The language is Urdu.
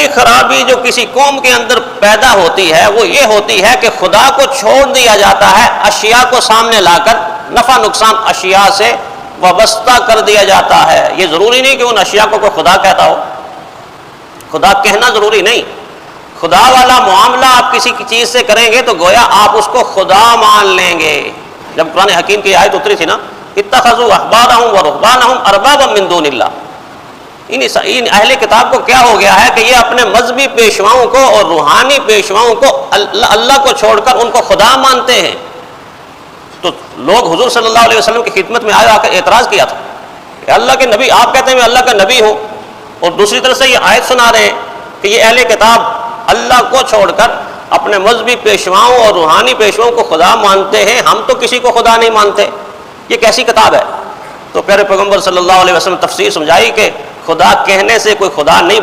پہلی خرابی جو کسی قوم کے اندر پیدا ہوتی ہے وہ یہ ہوتی ہے کہ خدا کو چھوڑ دیا جاتا ہے، اشیاء کو سامنے لا کر نفع نقصان اشیاء سے وابستہ کر دیا جاتا ہے۔ یہ ضروری نہیں کہ ان اشیاء کو کوئی خدا کہتا ہو، خدا کہنا ضروری نہیں۔ خدا والا معاملہ آپ کسی کی چیز سے کریں گے تو گویا آپ اس کو خدا مان لیں گے۔ جب قرآن حکیم کی آیت اتری تھی نا، اتخذوا احبارهم ورهبانهم اربابا من دون اللہ، ان اہل کتاب کو کیا ہو گیا ہے کہ یہ اپنے مذہبی پیشواؤں کو اور روحانی پیشواؤں کو اللہ کو چھوڑ کر ان کو خدا مانتے ہیں۔ تو لوگ حضور صلی اللہ علیہ وسلم کی خدمت میں آئے، آ کر اعتراض کیا تھا کہ اللہ کے نبی، آپ کہتے ہیں میں اللہ کا نبی ہوں، اور دوسری طرف سے یہ آیت سنا رہے ہیں کہ یہ اہل کتاب اللہ کو چھوڑ کر اپنے مذہبی پیشواؤں اور روحانی پیشواؤں کو خدا مانتے ہیں، ہم تو کسی کو خدا نہیں مانتے، یہ کیسی کتاب ہے؟ تو پیارے پیغمبر صلی اللہ علیہ وسلم تفسیر سمجھائی کہ خدا کہنے سے کوئی خدا نہیں